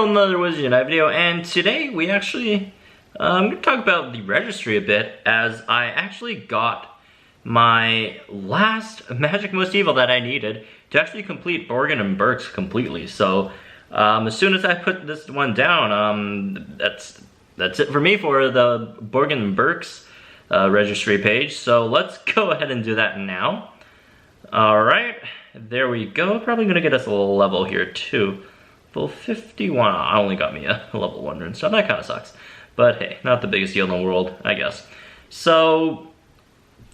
another Wizard Unite video, and today we actually, I'm going to talk about the registry a bit, as I actually got my last Magic Most Evil that I needed to actually complete Borgin and Burke's completely. So, as soon as I put this one down, that's it for me for the Borgin and Burke's registry page. So let's go ahead and do that now. Alright, there we go. Probably going to get us a little level here too. Full 51, only got me a level 1 rune, so that kind of sucks. But hey, not the biggest deal in the world, I guess. So,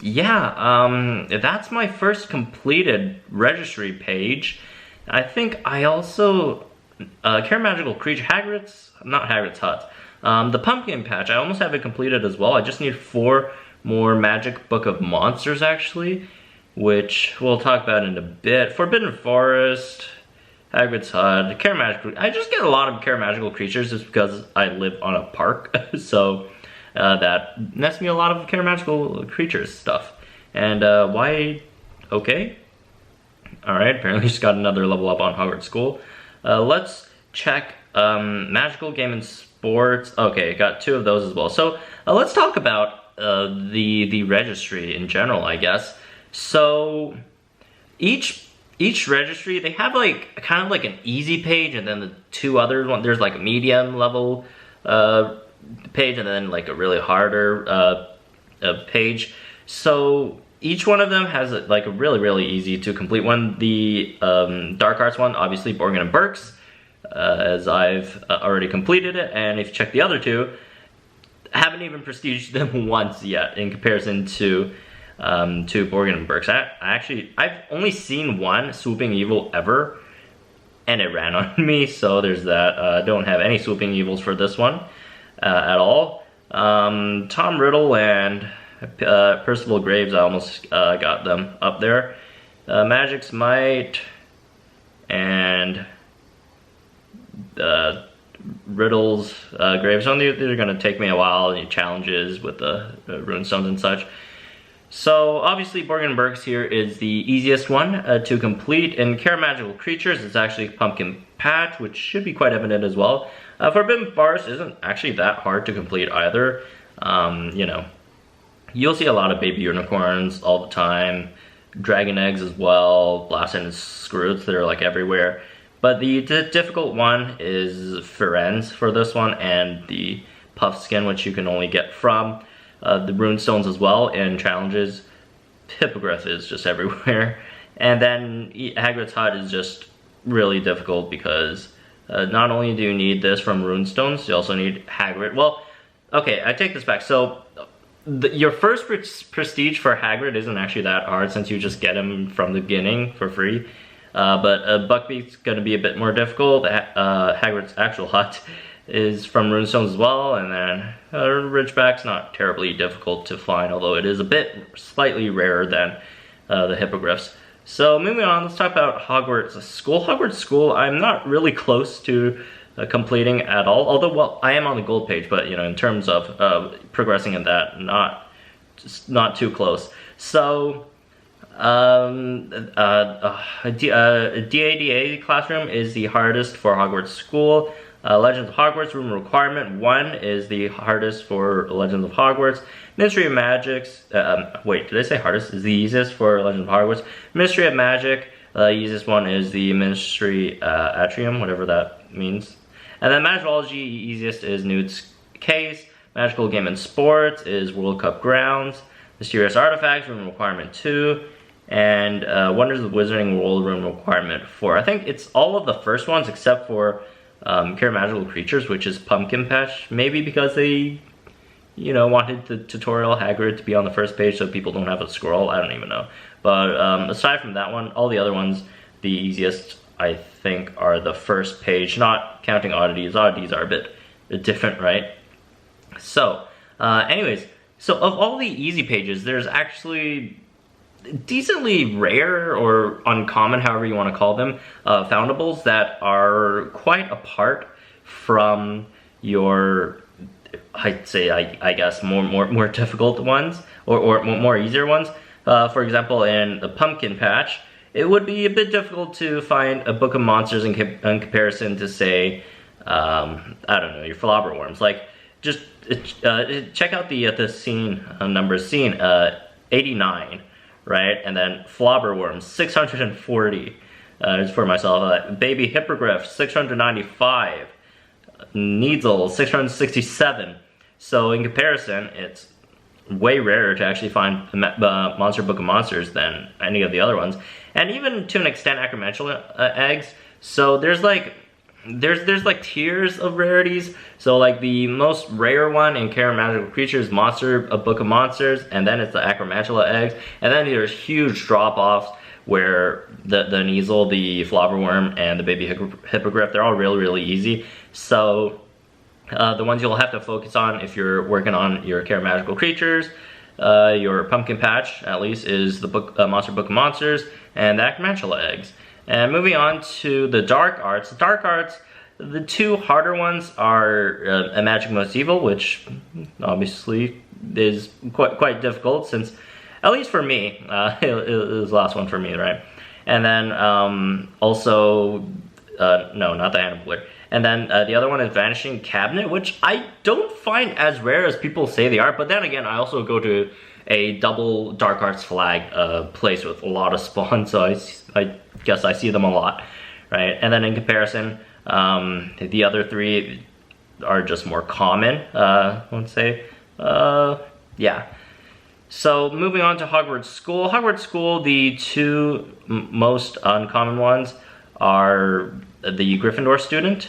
yeah, that's my first completed registry page. I think I also, Care Magical Creature, not Hagrid's Hut. The Pumpkin Patch, I almost have it completed as well. I just need 4 more Magic Book of Monsters, actually, which we'll talk about in a bit. Forbidden Forest, Hagrid's Hut, Care Magical. I just get a lot of Care Magical creatures just because I live on a park, so that nets me a lot of Care Magical creatures stuff. And why? Okay. Alright, apparently just got another level up on Hogwarts School. Let's check Magical Game and Sports. Okay, got 2 of those as well. So let's talk about the registry in general, I guess. So each registry, they have like kind of like an easy page, and then the 2 other ones, there's like a medium level page, and then like a really harder page. So each one of them has like a really easy to complete one. The Dark Arts one, obviously Borgin and Burke's, as I've already completed it, and if you check the other 2, I haven't even prestiged them once yet in comparison to Borgin and Burke's. I've only seen 1 Swooping Evil ever, and it ran on me, so there's that. Don't have any Swooping Evils for this one at all. Tom Riddle and Percival Graves, I almost got them up there. Magic's Might and Riddle's Graves. They're going to take me a while, and challenges with the runestones and such. So obviously Borgin and Burke's here is the easiest one to complete. In Care Magical Creatures, it's actually Pumpkin Patch, which should be quite evident as well. Forbidden Forest isn't actually that hard to complete either. You know, you'll see a lot of baby unicorns all the time, dragon eggs as well, blasted and scroots, they're like everywhere. But the difficult one is Firenze for this one, and the Puff Skin, which you can only get from the runestones as well, and challenges. Hippogriff is just everywhere. And then Hagrid's Hut is just really difficult because not only do you need this from runestones, you also need Hagrid. Well, okay, I take this back. So your first prestige for Hagrid isn't actually that hard, since you just get him from the beginning for free. But Buckbeak's going to be a bit more difficult. Hagrid's actual hut is from runestones as well, and then Ridgeback's not terribly difficult to find, although it is a bit slightly rarer than the hippogriffs. So moving on, let's talk about Hogwarts School. Hogwarts School, I'm not really close to completing at all, although, well, I am on the gold page, but you know, in terms of progressing in that, not too close. So DADA classroom is the hardest for Hogwarts School. Legends of Hogwarts room requirement 1 is the hardest for Legends of Hogwarts. Ministry of Magic's, wait, did I say hardest? Is the easiest for Legends of Hogwarts. Ministry of Magic, the easiest one is the Ministry Atrium, whatever that means. And then Magicology, easiest is Newt's Case. Magical Game and Sports is World Cup Grounds. Mysterious Artifacts room requirement 2. And Wonders of the Wizarding World room requirement 4. I think it's all of the first ones except for Care Magical Creatures, which is Pumpkin Patch. Maybe because they, you know, wanted the tutorial Hagrid to be on the first page so people don't have to scroll. I don't even know. But aside from that one, all the other ones, the easiest, I think, are the first page, not counting oddities. Oddities are a bit different, right? So, anyways, so of all the easy pages, there's actually decently rare or uncommon, however you want to call them, foundables that are quite apart from your, I'd say, I guess, more difficult ones, or more easier ones. For example, in the Pumpkin Patch, it would be a bit difficult to find a Book of Monsters in comparison to, say, I don't know, your flobberworms. Like, just check out the scene numbers. Scene 89, right? And then flobberworms 640. Just for myself, baby hippogriff 695. Needle 667. So in comparison, it's way rarer to actually find Monster Book of Monsters than any of the other ones, and even to an extent Acromantula eggs. So there's like tiers of rarities. So like the most rare one in Care Magical Creatures, Monster a Book of Monsters, and then it's the Acromantula eggs, and then there's huge drop-offs where the Neasel, the Flobberworm, and the baby hippogriff, they're all really easy. So the ones you'll have to focus on if you're working on your Care Magical Creatures, your pumpkin patch at least, is the Monster Book of Monsters and the Acromantula eggs. And moving on to the Dark Arts. The Dark Arts, the two harder ones are a Magic Most Evil, which obviously is quite difficult, since, at least for me, it was the last one for me, right? And then also, no, not the Animal. And then the other one is Vanishing Cabinet, which I don't find as rare as people say they are. But then again, I also go to a double Dark Arts flag place with a lot of spawns, so I guess I see them a lot, right? And then in comparison, the other three are just more common, let's say. Yeah. So moving on to Hogwarts School. Hogwarts School, the two most uncommon ones are the Gryffindor student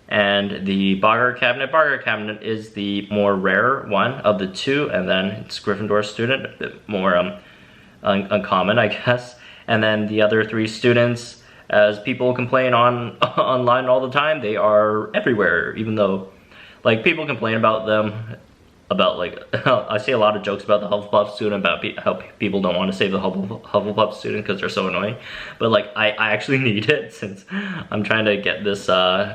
and the Boggart Cabinet. Boggart Cabinet is the more rare one of the two, and then it's Gryffindor student, a bit more uncommon, I guess. And then the other three students, as people complain online all the time, they are everywhere, even though, like, people complain about them, about, like, I see a lot of jokes about the Hufflepuff student, about how people don't want to save the Hufflepuff student because they're so annoying. But, like, I actually need it, since I'm trying to get this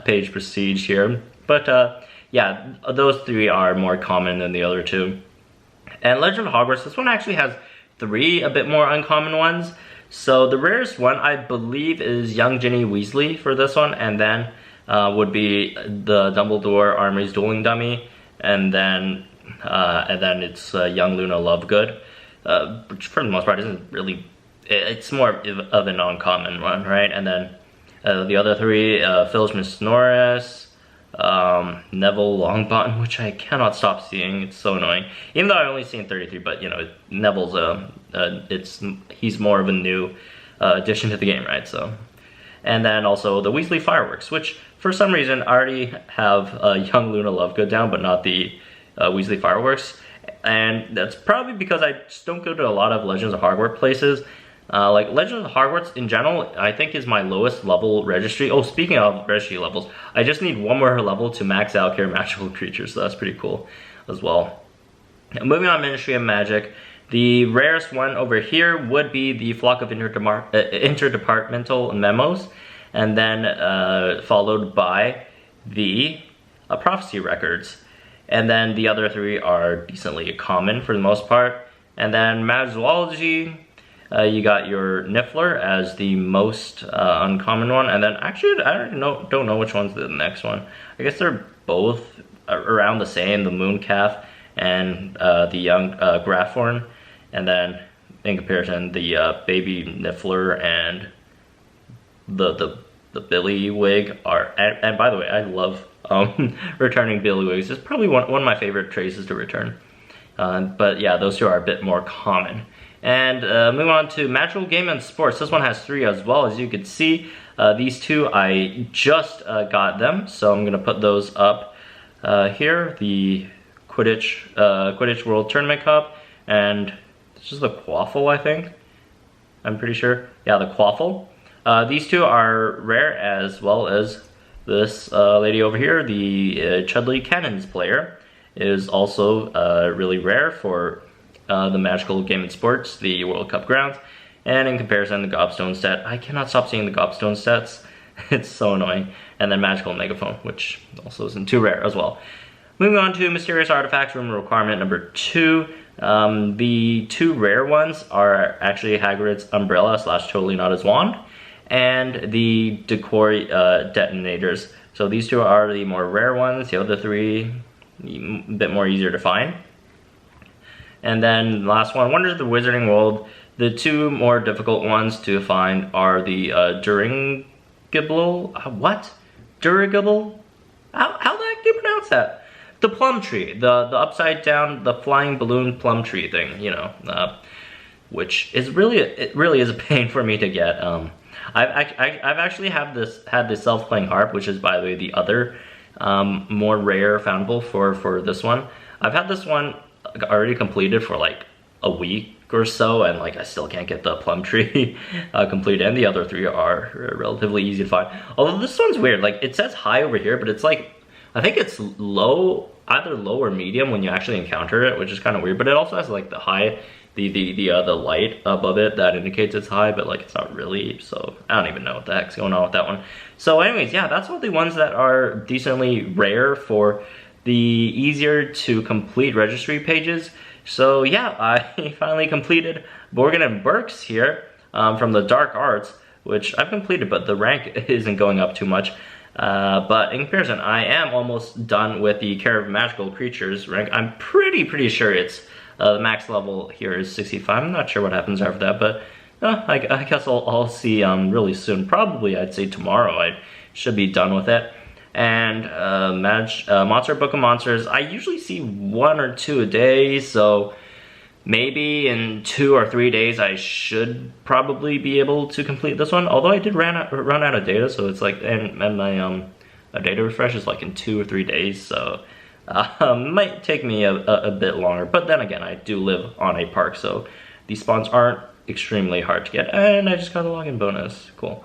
page prestige here. But, yeah, those three are more common than the other two. And Legend of Hogwarts, this one actually has three a bit more uncommon ones. So the rarest one, I believe, is Young Ginny Weasley for this one, and then would be the Dumbledore Armory's Dueling Dummy, and then it's Young Luna Lovegood, which for the most part isn't really, it's more of a non-common one, right? And then the other three, Filch Miss Norris, Neville Longbottom, which I cannot stop seeing, it's so annoying. Even though I've only seen 33, but you know, Neville's he's more of a new addition to the game, right? So, and then also the Weasley Fireworks, which for some reason I already have Young Luna Lovegood down, but not the Weasley Fireworks, and that's probably because I just don't go to a lot of Legends of Hogwarts places. Like Legends of Hogwarts in general, I think is my lowest level registry. Oh, speaking of registry levels, I just need one more level to max out Care Magical Creatures, so that's pretty cool as well. Now, moving on, Ministry of Magic. The rarest one over here would be the Flock of Interdepartmental Memos, and then followed by the Prophecy Records. And then the other three are decently common for the most part. And then Magizoology, you got your Niffler as the most uncommon one. And then actually, I don't know which one's the next one. I guess they're both around the same, the Mooncalf and the Young Graphorn. And then in comparison, the Baby Niffler and the Billywig are, and by the way, I love returning Billywigs. It's probably one of my favorite traces to return. But yeah, those two are a bit more common. And moving on to Magical Game and Sports. This one has three as well, as you can see. These two, I just got them, so I'm gonna put those up here. The Quidditch World Tournament Cup, and this is the Quaffle, I think. I'm pretty sure. Yeah, the Quaffle. These two are rare, as well as this lady over here, the Chudley Cannons player, is also really rare for the Magical Game and Sports, the World Cup grounds. And in comparison, the Gobstone set, I cannot stop seeing the Gobstone sets. It's so annoying. And then Magical Megaphone, which also isn't too rare as well. Moving on to Mysterious Artifacts, room requirement number 2. The two rare ones are actually Hagrid's Umbrella / Totally Not His Wand, and the Decoy Detonators. So these two are the more rare ones. The other three, a bit more easier to find. And then last one, Wonders of the Wizarding World. The two more difficult ones to find are the Durigable. What? Durigable? How the heck do you pronounce that? The plum tree, the upside down, the flying balloon plum tree thing, you know, which is really, it really is a pain for me to get. I've actually had this self-playing harp, which is, by the way, the other more rare foundable for this one. I've had this one already completed for like a week or so, and like I still can't get the plum tree completed, and the other three are relatively easy to find. Although this one's weird, like it says high over here, but it's like, I think it's low, either low or medium when you actually encounter it, which is kind of weird. But it also has like the high, the light above it that indicates it's high, but like it's not really. So I don't even know what the heck's going on with that one. So anyways, yeah, that's all the ones that are decently rare for the easier to complete registry pages. So yeah, I finally completed Borgin and Burke's here from the Dark Arts, which I've completed, but the rank isn't going up too much. But in comparison, I am almost done with the Care of Magical Creatures rank. I'm pretty sure it's the max level here is 65. I'm not sure what happens after that, but I guess I'll see really soon. Probably, I'd say tomorrow I should be done with it. And Monster Book of Monsters, I usually see 1 or 2 a day, so maybe in 2 or 3 days I should probably be able to complete this one. Although I did run out of data, so it's like, and my data refresh is like in 2 or 3 days, so might take me a bit longer. But then again, I do live on a park, so these spawns aren't extremely hard to get. And I just got a login bonus. Cool.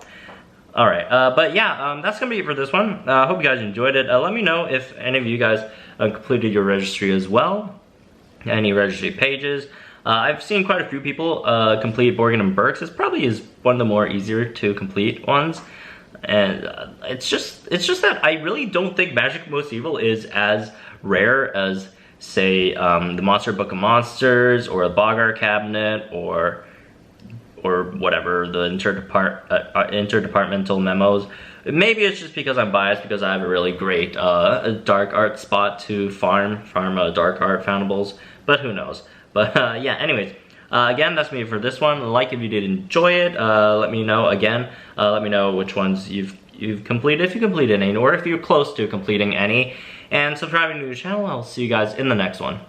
Alright, but yeah, that's gonna be it for this one. I hope you guys enjoyed it. Let me know if any of you guys completed your registry as well. Any registry pages. I've seen quite a few people complete Borgin and Burke's. It probably is one of the more easier to complete ones. And it's just that I really don't think Magic Most Evil is as rare as, say, the Monster Book of Monsters, or a Boggart Cabinet, or whatever, the interdepartmental memos. Maybe it's just because I'm biased because I have a really great dark art spot to farm dark art foundables, but who knows. But yeah, anyways, again, that's me for this one. Like if you did enjoy it. Let me know again. Let me know which ones you've completed, if you completed any, or if you're close to completing any. And subscribing to the channel. I'll see you guys in the next one.